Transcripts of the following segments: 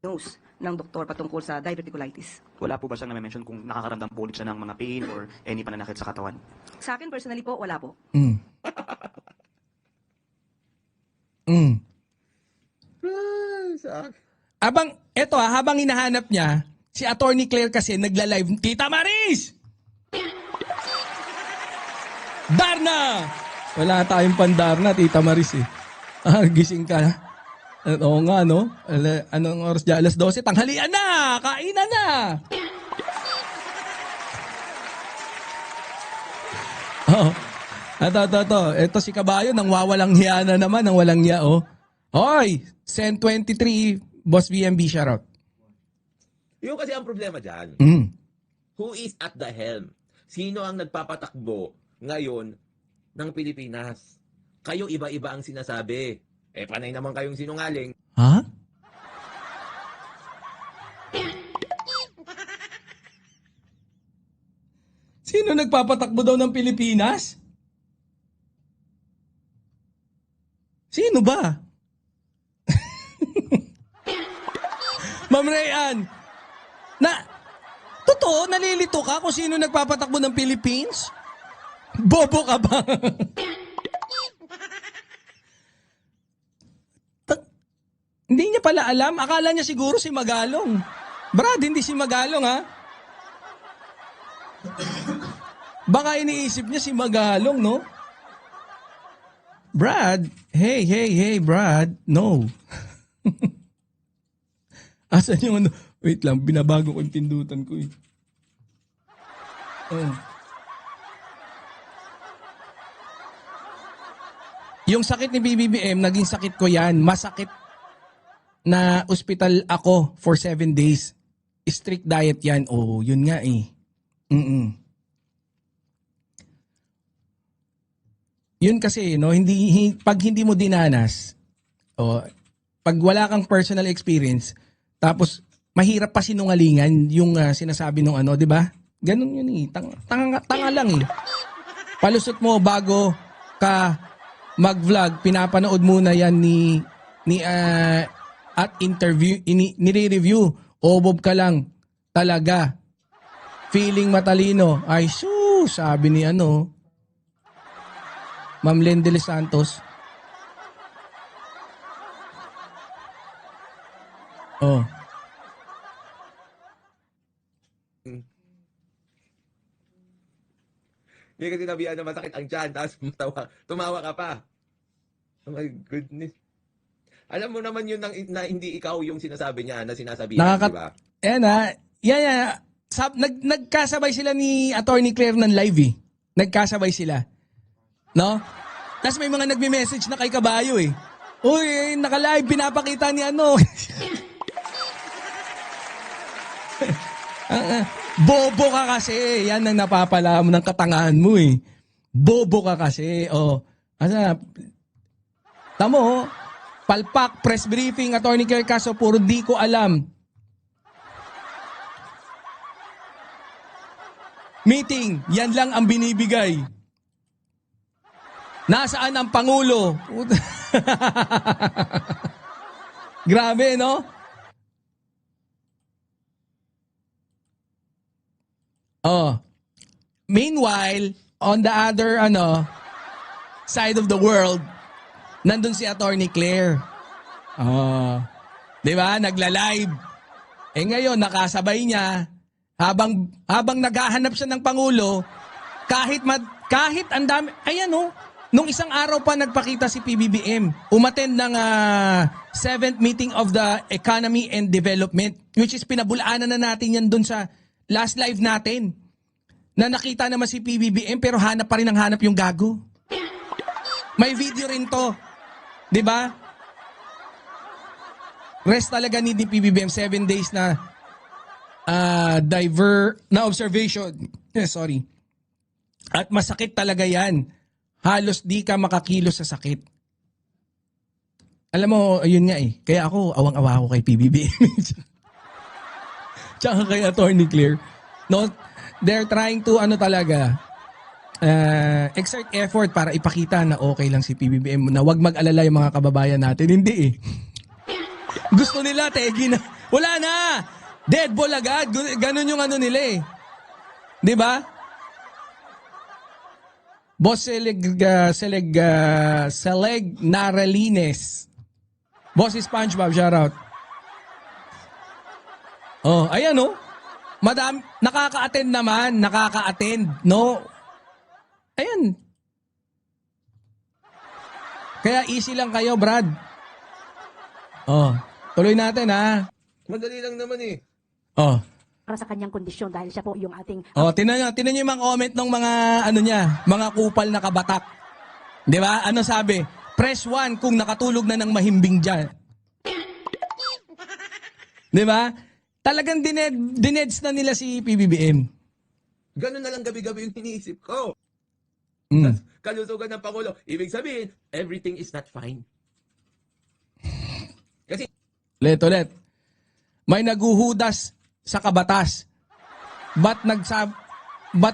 diagnose ng doktor patungkol sa diverticulitis. Wala po ba siyang na-mention kung nakakaramdam po ulit siya ng mga pain or any pananakit sa katawan? Sa akin personally po, wala po. Mm. Mm. Habang hinahanap niya, si Attorney Claire kasi nagla-live, Tita Maris! Darna! Wala tayong pandarna, Tita Maris eh. Gising ka. Oo nga, no? Anong oras dyan? Alas 12, tanghalian na! Kainan na! Oo. Ito si Kabayo, nang wawalang hiya na naman, nang walang hiya, oh. Hoy! Send 23, Boss VMB, shoutout. Yung kasi ang problema dyan, who is at the helm? Sino ang nagpapatakbo ngayon ng Pilipinas? Kayo iba-iba ang sinasabi. Panay naman kayong sinungaling. Ha? Sino nagpapatakbo daw ng Pilipinas? Sino ba? Ma'am Rayan, totoo, nalilito ka kung sino nagpapatakbo ng Philippines? Bobo ka ba? Hindi niya pala alam. Akala niya siguro si Magalong. Brad, hindi si Magalong, ha? Baka iniisip niya si Magalong, no? Brad, hey, Brad, no. Asan yung ano? Wait lang, binabago ko yung pindutan ko eh. Oh. Yung sakit ni BBBM, naging sakit ko yan. Masakit na ospital ako for 7 days. Strict diet yan. Oh, yun nga eh. Yun kasi, no, pag hindi mo dinanas, pag wala kang personal experience, tapos mahirap pa sinungalingan yung sinasabi ng ano, di ba? Ganun yun eh. Tanga lang eh. Palusot mo bago ka mag-vlog, pinapanood muna yan at interview, nire-review. Bob ka lang. Talaga. Feeling matalino. Ay, sabi ni ano, Ma'am Len de los Santos. Oh. Hindi ka sinabihan na masakit ang tiyan, tapos tumawa ka pa. Oh my goodness. Alam mo naman yun na hindi ikaw yung sinasabi niya, na sinasabihan, di ba? Nagkasabay sila ni Attorney Claire ng live eh. Nagkasabay sila. No? Tapos may mga nagme-message na kay Kabayo eh. Uy, naka-live, pinapakita ni ano. Bobo ka kasi. Yan ang napapala mo ng katangahan mo eh. Bobo ka kasi. Tamo, palpak, press briefing, Attorney Claire Caso, puro di ko alam. Meeting, yan lang ang binibigay. Nasaan ang Pangulo? Grabe, no? Meanwhile, on the other side of the world, nandun si Attorney Claire. Di ba? Nagla-live. Ngayon, nakasabay niya, habang naghahanap siya ng Pangulo, kahit ang dami, nung isang araw pa nagpakita si PBBM, umattend ng 7th meeting of the Economy and Development, which is pinabulaanan na natin yan dun sa last live natin. Na nakita naman si PBBM pero hanap pa rin ang hanap yung gago. May video rin to. Di ba? Rest talaga ni PBBM 7 days na observation. Sorry. At masakit talaga yan. Halos di ka makakilos sa sakit. Alam mo, ayun nga eh. Kaya ako, awang-awa ako kay PBBM. Tsaka kay Attorney Claire. No, they're trying to exert effort para ipakita na okay lang si PBBM, na wag mag-alala yung mga kababayan natin. Hindi eh. Gusto nila, tegi na. Wala na. Dead ball agad. Ganun yung ano nila eh. Di ba? Boss Seleg Naralines. Boss SpongeBob, shoutout. Oh, ayan oh. Madam, nakaka-attend naman, no? Ayan. Kaya easy lang kayo, Brad. Oh, tuloy natin ha. Madali lang naman eh. Oh. Para sa kanyang kondisyon dahil siya po yung ating Oh, tinan niyo yung mga comment ng mga ano niya, mga kupal na kabatak. 'Di ba? Ano sabi? Press 1 kung nakatulog na ng mahimbing diyan. 'Di ba? Talagang dineds na nila si PBBM. Ganun na lang gabi-gabi yung iniisip ko. Mm. Kalusugan ng Pangulo. Ibig sabihin, everything is not fine. Kasi, Ulit. May naguhudas sa kabatas. Ba't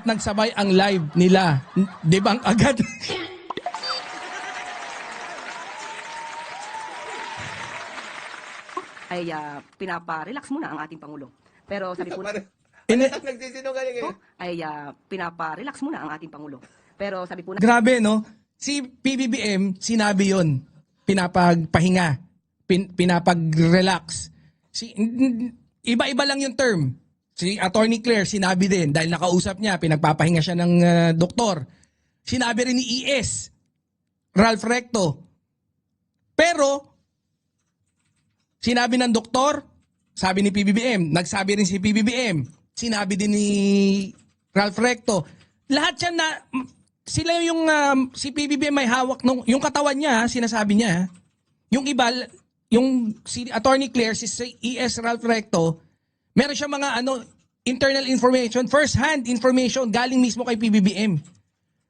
nagsabay ang live nila? Di ba ang agad? Ay pinapa-relax muna ang ating Pangulo. Pero sabi po parang, Ini- parang nagsisinungaling eh. ay pinapa-relax muna ang ating Pangulo. Pero sabi po Grabe, no? Si PBBM, sinabi yon, pinapagpahinga, pinapag-relax. Iba-iba lang yung term. Si Attorney Claire, sinabi din, dahil nakausap niya, pinagpapahinga siya ng doktor. Sinabi rin ni ES, Ralph Recto. Pero, sinabi ng doktor, sabi ni PBBM, nagsabi rin si PBBM, sinabi din ni Ralph Recto. Lahat yan na, sila yung, si PBBM may hawak nung, yung katawan niya, sinasabi niya, yung iba, yung si Attorney Claire, si ES Ralph Recto, meron siya mga internal information, first-hand information galing mismo kay PBBM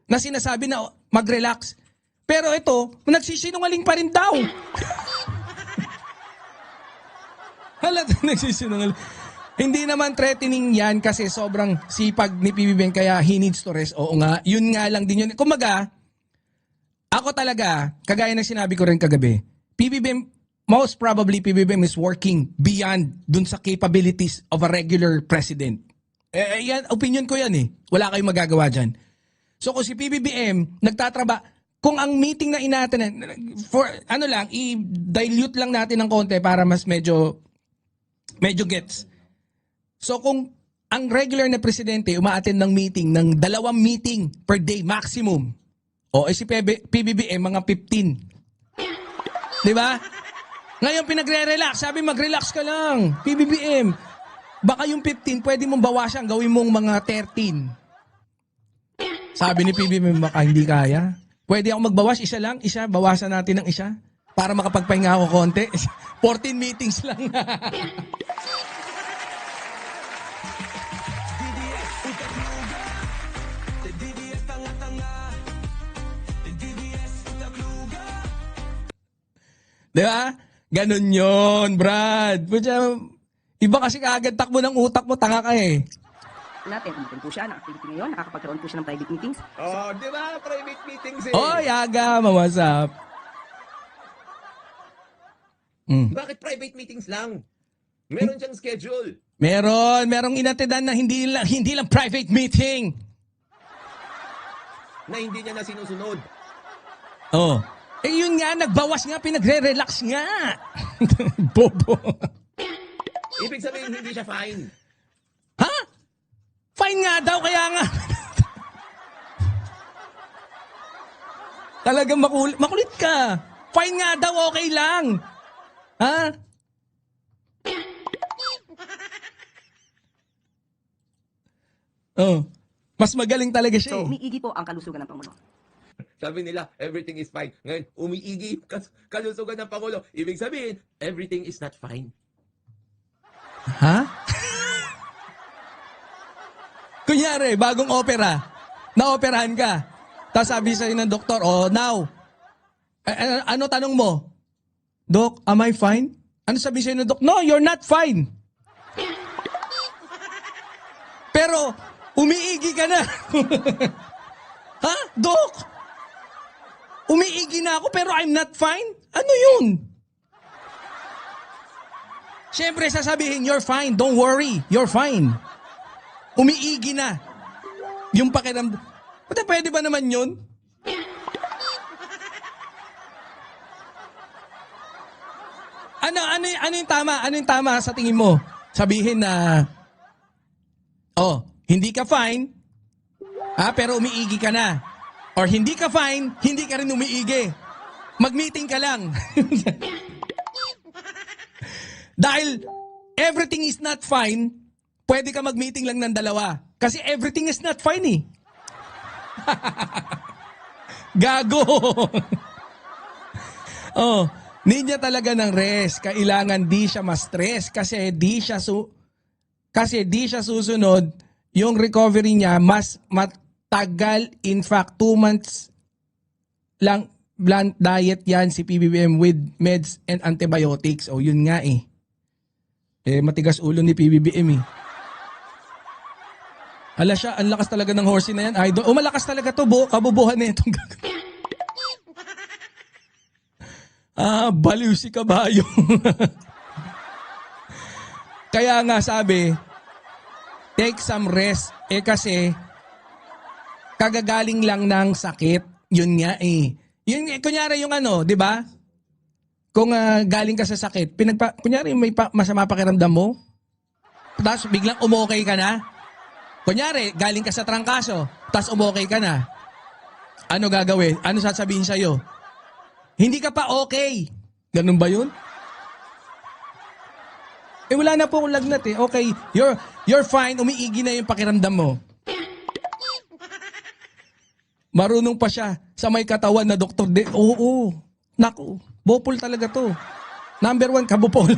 na sinasabi na mag-relax. Pero ito, nagsisinungaling pa rin daw. Halata nagsisinungaling. Hindi naman threatening yan kasi sobrang sipag ni PBBM kaya he needs to rest. Oo nga, yun nga lang din yun. Kumaga, ako talaga, kagaya ng sinabi ko rin kagabi, PBBM, most probably PBBM is working beyond dun sa capabilities of a regular president. Yan, opinion ko yan eh. Wala kayong magagawa dyan. So kung si PBBM nagtatraba, kung ang meeting na inatin, for i-dilute lang natin ng konti para mas medyo gets. So kung ang regular na presidente umaattend ng meeting ng 2 meeting per day maximum, si PBBM mga 15. 'Di ba? Ngayon pinagre-relax, sabi mag-relax ka lang. PBBM, baka yung 15 pwede mong bawasan, gawin mong mga 13. Sabi ni PBBM, baka hindi kaya. Pwede ako magbawas, isa, bawasan natin ng isa para makapagpahinga ako konti. 14 meetings lang. Di ba? Ganun yun, Brad. Iba kasi kaagad takbo ng utak mo, tanga ka eh. natin, umatin po siya ng activity ngayon, nakakapagkaroon po siya ng private meetings. Oh, di ba? Private meetings eh. Oh, yaga, mamasap. Bakit private meetings lang? Meron siyang schedule. Merong inatidan na hindi lang private meeting. Na hindi niya na sinusunod. Oh. Eh yun nga, nagbawas nga, pinagre-relax nga. Bobo. Ibig sabihin, hindi siya fine. Ha? Fine nga daw, kaya nga. Talagang makulit ka. Fine nga daw, okay lang. Ha? Oh. Mas magaling talaga siya So, eh. umiigi po ang kalusugan ng Pangulo. Sabi nila, everything is fine. Ngayon, umiigi kalusugan ng Pangulo. Ibig sabihin, everything is not fine. Ha? Kunyari, bagong opera. Na-operahan ka. Tapos sabi sa'yo ng doktor, oh, now. Ano tanong mo? Doc, am I fine? Ano sabi sa'yo ng doktor? No, you're not fine. Pero, umiigi ka na. Ha? Doc? Umiigi na ako pero I'm not fine? Ano yun? Siyempre, sasabihin, you're fine. Don't worry. You're fine. Umiigi na. Yung pakiramdam. Pwede ba naman yun? Ano yung tama? Ano yung tama sa tingin mo? Sabihin na, hindi ka fine, pero umiigi ka na. Or hindi ka fine, hindi ka rin umiigi. Mag-meeting ka lang. Dahil everything is not fine, pwede ka mag-meeting lang ng dalawa. Kasi everything is not fine eh. Gago. Need niya talaga ng rest. Kailangan di siya ma-stress kasi di siya susunod. Yung recovery niya mas matagal. In fact, 2 months lang blunt diet yan si PBBM with meds and antibiotics. Yun nga eh. Matigas ulo ni PBBM eh. Hala siya, ang lakas talaga ng horsey na yan. Idol. Malakas talaga to, kabubuhan na itong gagawin. Baliw si kabayo. Kaya nga sabi, take some rest. Kasi, kagagaling lang ng sakit. Yun nga eh. Yun, kunyari yung di ba? Kung galing ka sa sakit, kunyari may masama pakiramdam mo, tapos biglang umokay ka na. Kunyari, galing ka sa trangkaso, tapos umokay ka na. Ano gagawin? Ano sasabihin sa'yo? Hindi ka pa okay. Ganun ba yun? Wala na po akong lagnat eh. Okay, you're fine. Umiigi na yung pakiramdam mo. Marunong pa siya sa may katawan na doktor. Oo. Naku, bopol talaga to. Number 1, kabupol.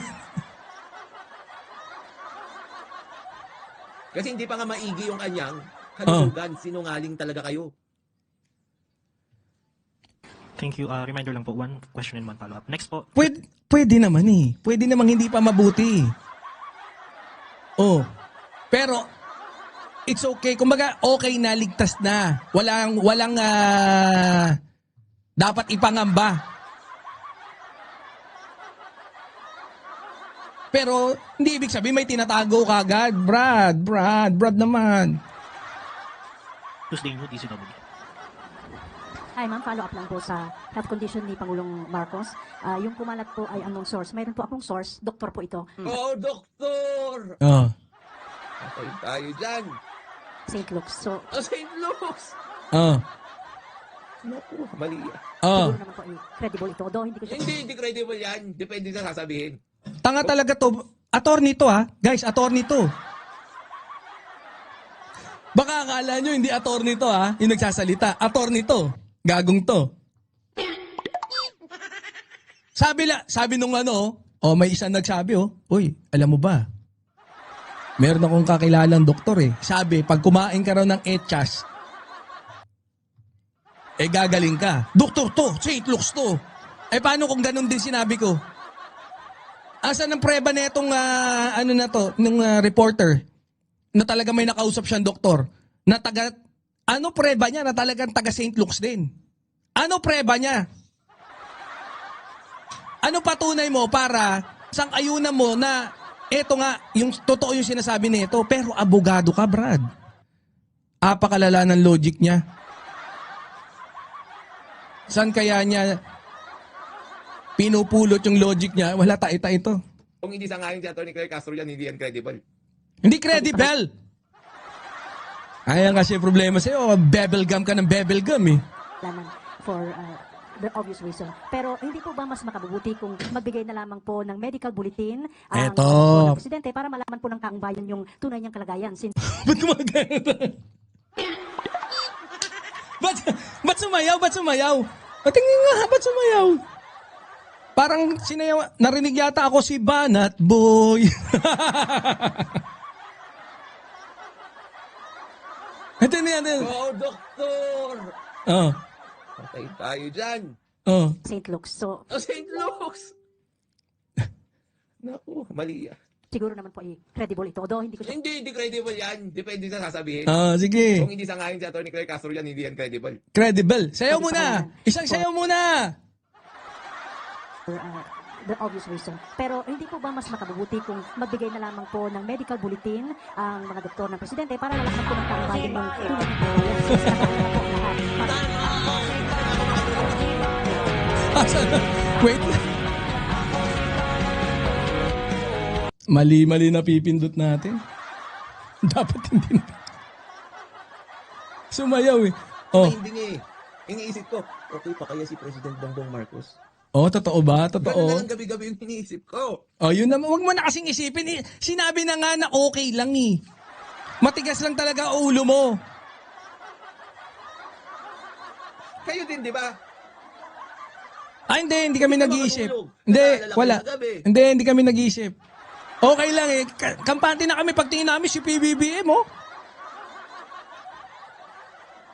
Kasi hindi pa nga maigi yung kanyang kalusugan. Sinungaling talaga kayo. Thank you. Reminder lang po, 1 question and 1 follow-up. Next po. Pwede naman eh. Pwede namang hindi pa mabuti. Pero, it's okay. Kumbaga, okay na, ligtas na. Walang dapat ipangamba. Pero, hindi ibig sabihin may tinatago ka agad. Brad naman. Tuesday New DCW. Hi ma'am, follow up lang po sa health condition ni Pangulong Marcos. Yung kumalat po ay unknown source. Mayroon po akong source, doktor po ito. Doktor! Okay, tayo dyan. St. Luke's. So, St. Luke's! Naku, mali yan. siguro naman po credible ito. Though hindi ko siya... Hindi credible yan. Depende sa sasabihin. Tanga talaga to. Attorney to Guys, attorney to. Baka akala nyo hindi attorney to yung nagsasalita. Attorney to. Gagong to. Sabi nung may isang nagsabi uy, alam mo ba? Meron akong kakilalang doktor eh. Sabi, pag kumain ka raw ng etchas, gagaling ka. Doktor to, St. Luke's to. Paano kung ganun din sinabi ko? Asan ang preba na itong nung reporter na talaga may nakausap siyang doktor na ano preba niya na talagang taga St. Luke's din? Ano preba niya? Ano patunay mo para sang-ayunan mo na eto nga, yung totoo yung sinasabi nito, pero abogado ka, Brad. Apakalala ng logic niya. Saan kaya niya pinupulot yung logic niya? Wala tayo ito. Kung hindi sangayon si Atty. Claire Castro yan, hindi yan credible. Hindi credible! Ayan kasi problema sa'yo, bebel gum ka ng bebel gum eh. Laman for the obvious reason. Pero hindi po ba mas makabubuti kung magbigay na lamang po ng medical bulletin ang Eto. Presidente para malaman po ng taong bayan yung tunay niyang kalagayan? Ba't gumagano ba? Ba't sumayaw? Tingin nga, ba't sumayaw? Parang sinayaw, narinig yata ako si Banat Boy. Ito na yan. Doktor! Okay, tayo dyan. St. Luke's. So, St. Luke's! Naku, mali yan. siguro naman po credible ito. Though hindi ko siya... Hindi credible yan. Depende sa sasabihin. Sige. Kung hindi sangayon si Atty. Claire Castro yan, hindi yan credible. Credible. Sayaw muna. Isang sayaw muna. for the obvious reason. Pero hindi po ba mas makabubuti kung magbigay na lamang po ng medical bulletin ang mga doktor ng presidente para malaman po ng taong bayan yung tunay na kalagayan since nag-aalala po ang lahat. Wait. Mali-mali na pipindot natin. Dapat hindi na. Sumayaw eh. Oh. Hindi nga eh. Iniisip ko, okay pa kaya si President Bongbong Marcos? Oh, totoo ba? Ganun na Totoo. lang gabi-gabi yung iniisip ko. Oh, yun naman. Huwag mo na kasing isipin. Sinabi na nga na okay lang eh. Matigas lang talaga ang ulo mo. Kayo din, di ba? Hindi kami Hindi ka nag-iisip. makatulog. Hindi, Naalala ko wala. sa gabi. Hindi kami nag-iisip. Okay lang eh. Kampante na kami pagtingin namin si PBBM, oh.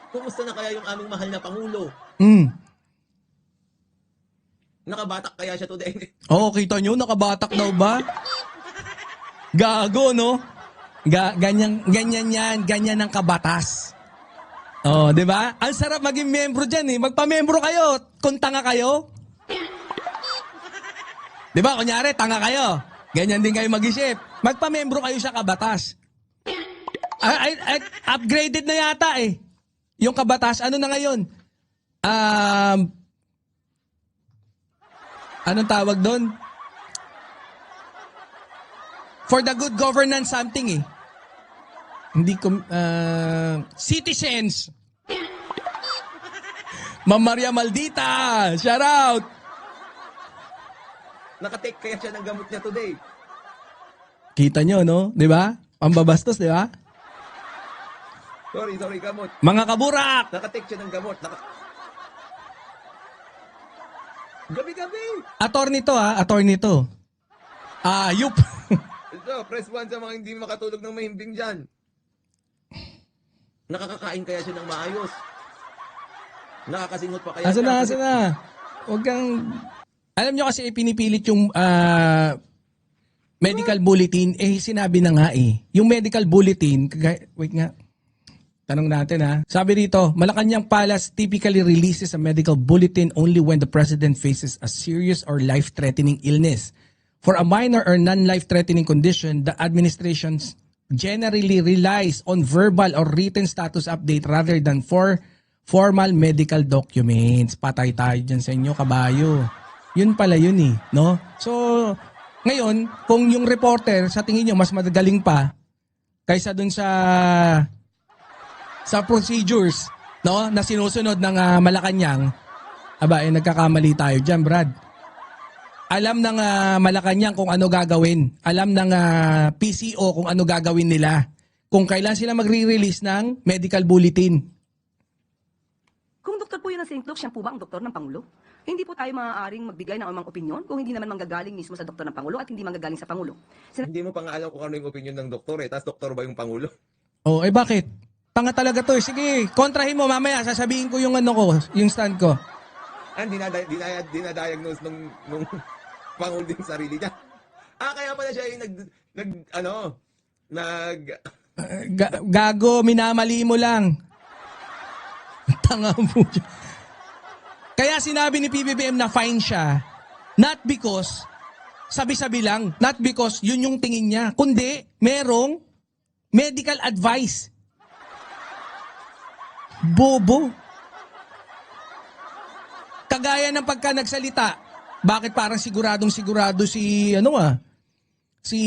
Kumusta na kaya yung aming mahal na Pangulo? Nakabatak kaya siya today? Oo, kita nyo, nakabatak daw ba? Gago, no? Ganyan yan. Ganyan ang kabatas. Oh, di ba? Ang sarap maging membro dyan, eh. Magpa-membro kayo. Kung tanga kayo. Di ba? Kunyari, tanga kayo. Ganyan din kayo mag-isip. Magpa-membro kayo sa kabatas. Upgraded na yata, eh. Yung kabatas, ano na ngayon? Anong tawag doon? For the good governance something eh. Hindi ko, citizens. Ma'am Maria Maldita, shout out. Nakatake kaya siya ng gamot niya today? Kita nyo, no? Di ba? Pambabastos, di ba? Sorry, gamot. Mga kaburak! Nakatake siya ng gamot. Gabi-gabi. Attorney to, ha? Attorney to. Ayup. Ito, press 1 sa mga hindi makatulog ng mahimbing dyan. Nakakakain kaya siya ng maayos. Nakakasingot pa kaya Asa siya. na? Huwag kang... Alam nyo kasi pinipilit yung medical bulletin. Sinabi na nga eh. Yung medical bulletin... Wait nga. Tanong natin ha. Sabi rito, Malacanang Palace typically releases a medical bulletin only when the president faces a serious or life-threatening illness. For a minor or non-life-threatening condition, the administration generally relies on verbal or written status update rather than for formal medical documents. Patay tayo dyan sa inyo, kabayo. Yun pala yun eh. No? So, ngayon, kung yung reporter, sa tingin nyo, mas magaling pa kaysa dun sa procedures, no, na sinusunod ng Malacanang, nagkakamali tayo diyan, Brad. Alam ng Malacanang kung ano gagawin. Alam ng PCO kung ano gagawin nila. Kung kailan sila magre-release ng medical bulletin. Kung doktor po yun ng St. Luke, siya po ba ang doktor ng Pangulo? Hindi po tayo maaaring magbigay ng anumang opinyon kung hindi naman manggagaling mismo sa doktor ng Pangulo at hindi manggagaling sa Pangulo. Hindi mo pa nga alam kung ano yung opinion ng doktor eh. Tapos doktor ba yung Pangulo? Oh, bakit? Tanga talaga to. Sige, kontrahin mo mamaya. Sasabihin ko yung ano ko, yung stand ko. Dinadiagnose nung Pangulo yung sarili niya. Kaya pala siya yung Gago, minamali mo lang. Tanga mo. Kaya sinabi ni PBBM na fine siya, not because, sabi-sabi lang, not because yun yung tingin niya, kundi merong medical advice. Bobo. Kagaya ng pagka nagsalita, bakit parang sigurado si si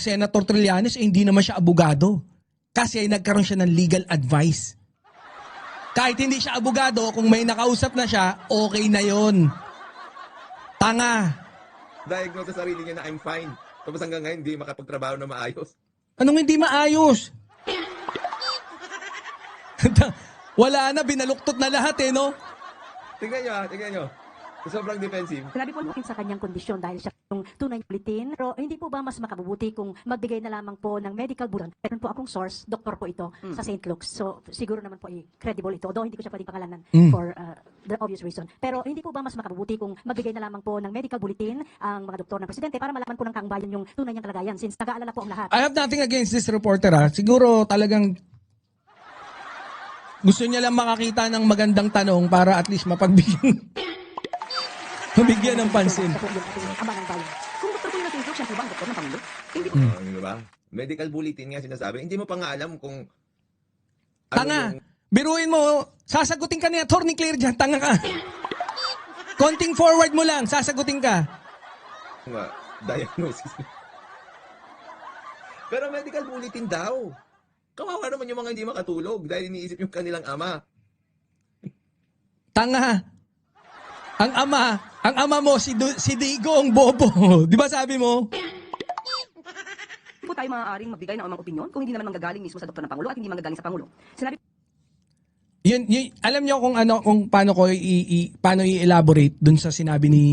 Senator Trillanes, hindi naman siya abogado. Kasi ay nagkaroon siya ng legal advice. Kahit hindi siya abogado, kung may nakausap na siya, okay na yon. Tanga. diagnose sa sarili niya na I'm fine. Tapos hanggang ngayon, hindi makapagtrabaho na maayos. Anong hindi maayos? Wala na, binaluktot na lahat eh, no? Tingnan nyo. Sobrang defensive. Sinabi po, Sa kanyang kondisyon dahil siya yung tunay na bulletin. Pero hindi po ba mas makabubuti kung magbigay na lamang po ng medical bulletin? Meron po akong source, doktor po ito, sa St. Luke's. So siguro naman po credible ito. Although hindi ko siya pwedeng pangalanan for the obvious reason. Pero hindi po ba mas makabubuti kung magbigay na lamang po ng medical bulletin ang mga doktor ng presidente para malaman po ng taong bayan yung tunay niyang kalagayan since nag-aalala po ang lahat. I have nothing against this reporter ha. Siguro talagang gusto niya lang makakita ng magandang tanong para at least mapagbigyan bigyan ng pansin. Sa po yung ating ama ng bayan. Kung doktor po yun ng St. Luke, siya po ba ang doktor ng Pangulo? Hindi po. Di ba? Medical bulletin nga sinasabi. Hindi mo pa nga alam kung ano Tanga. yung- Biruin mo, sasagutin ka ni Attorney Claire dyan. Tanga ka. Konting forward mo lang, sasagutin ka. diagnosis. Pero medical bulletin daw. Kawawa naman yung mga hindi makatulog dahil iniisip yung kanilang ama. Tanga. Ang ama mo, si Digo ang bobo. Di ba sabi mo? Hindi po tayo maaaring magbigay ng anumang opinyon kung hindi naman manggagaling mismo sa doktor ng Pangulo at hindi manggagaling sa Pangulo. Sinabi Yun, alam niyo kung paano ko paano i-elaborate dun sa sinabi ni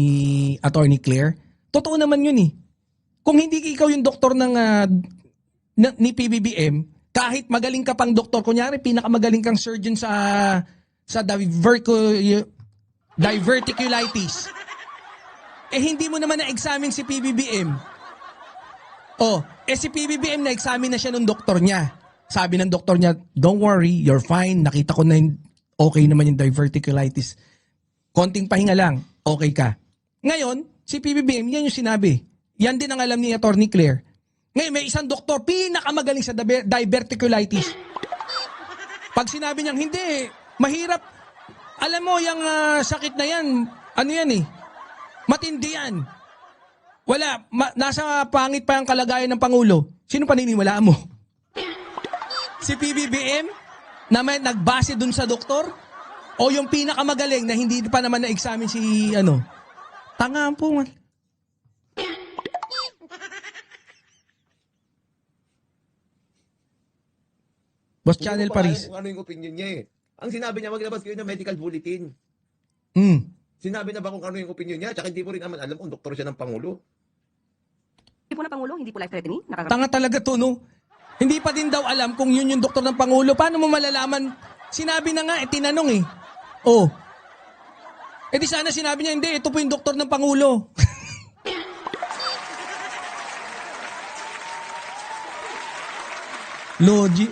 Attorney Claire? Totoo naman yun eh. Kung hindi ikaw yung doktor ni PBBM, kahit magaling ka pang doktor, kunyari pinakamagaling kang surgeon sa diverticulitis, hindi mo naman na-examine si PBBM. Si PBBM na-examine na siya ng doktor niya. Sabi ng doktor niya, don't worry, you're fine. Nakita ko na okay naman yung diverticulitis. Konting pahinga lang, okay ka. Ngayon, si PBBM, yan yung sinabi. Yan din ang alam ni Attorney Claire. Ngayon, may isang doktor, pinakamagaling sa diverticulitis. Pag sinabi niyang, hindi, mahirap. Alam mo, yung sakit na yan, ano yan eh, matindi yan. Wala, nasa pangit pa yung kalagayan ng Pangulo. Sino paniniwalaan mo? Si PBBM na may nagbase dun sa doktor? O yung pinakamagaling na hindi pa naman na-examine si Tanga po. Boss Channel Hindi mo pa Paris. alam kung ano yung opinion niya eh. Ang sinabi niya, maglabas kayo ng medical bulletin. Sinabi na ba kung ano yung opinion niya? Tsaka hindi mo rin naman alam kung doktor siya ng Pangulo. po ng Pangulo, hindi po life-threatening. Tanga talaga to, no? Hindi pa din daw alam kung yun yung doktor ng Pangulo. Paano mo malalaman? Sinabi na nga, tinanong eh. Di sana sinabi niya, hindi, ito po yung doktor ng Pangulo.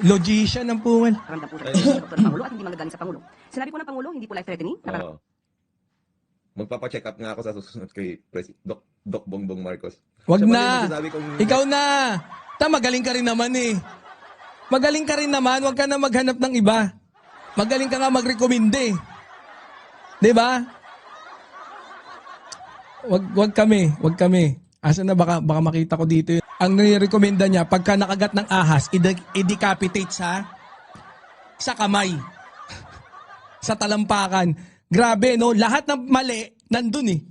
Logician ng puwan. Nakaramdam po sa doktor ng Pangulo at hindi manggagaling sa Pangulo. Sinabi po ng Pangulo, hindi po life-threatening. Oo. Magpapacheck up nga ako sa susunod kay Doc Bongbong Marcos. Wag Siya pa rin na. magsasabi kung... Ikaw na. Magaling ka rin naman eh. Magaling ka rin naman. Wag ka na maghanap ng iba. Magaling ka nga mag-recommende. Diba? Wag kami. Asa na baka makita ko dito. Ang nirekomenda niya, pagka nakagat ng ahas, i-decapitate sa kamay. Sa talampakan. Grabe, no? Lahat ng mali, nandun eh.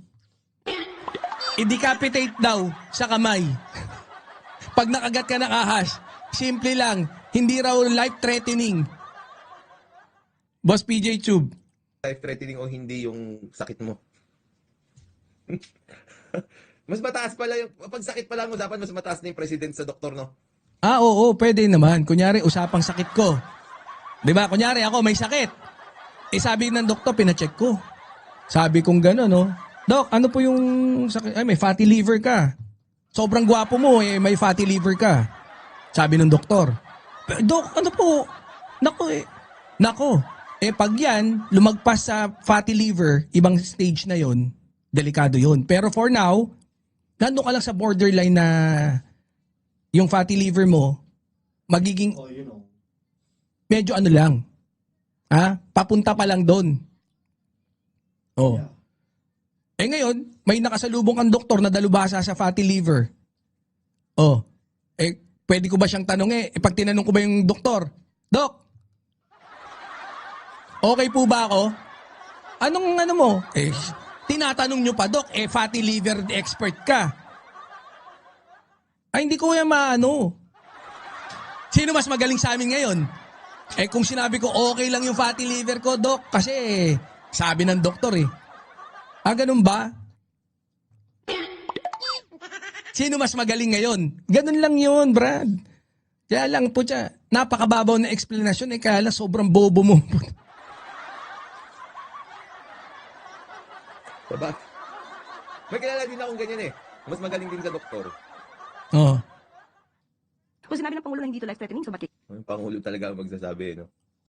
I-decapitate daw sa kamay. Pag nakagat ka ng ahas, simple lang. Hindi raw life-threatening. Boss PJ Tube. Life-threatening o hindi yung sakit mo. Mas mataas pala yung... Pag sakit pala ang usapan, mas mataas na yung president sa doktor, no? Oo, pwede naman. Kunyari, usapang sakit ko. Diba? Kunyari, ako may sakit. Sabi ng doktor, pinacheck ko. Sabi kong gano'n, no? Dok, ano po yung sakit? Ay, may fatty liver ka. Sobrang gwapo mo, may fatty liver ka. Sabi ng doktor. Dok, ano po? Nako. Pag yan, lumagpas sa fatty liver, ibang stage na yon, delikado yon. Pero for now, nandun ka lang sa borderline na yung fatty liver mo, magiging medyo ano lang. Papunta pa lang doon. Ngayon, may nakasalubong kang doktor na dalubhasa sa fatty liver. Pwede ko ba siyang tanong pag tinanong ko ba yung doktor, Dok, okay po ba ako? Anong ano mo? Tinatanong nyo pa, Dok, fatty liver expert ka. Hindi ko yan maano. Sino mas magaling sa amin ngayon? Kung sinabi ko okay lang yung fatty liver ko, Dok, kasi sabi ng doktor ganun ba? Sino mas magaling ngayon? Ganun lang yun, Brad. Kaya lang po siya, napakababaw na explanation, kaya lang sobrang bobo mo. Diba? May kilala din akong ganyan Mas magaling din sa doktor. Kung sinabi ng Pangulo na hindi ito life-threatening, so bakit? Yung Pangulo talaga ang magsasabi, no?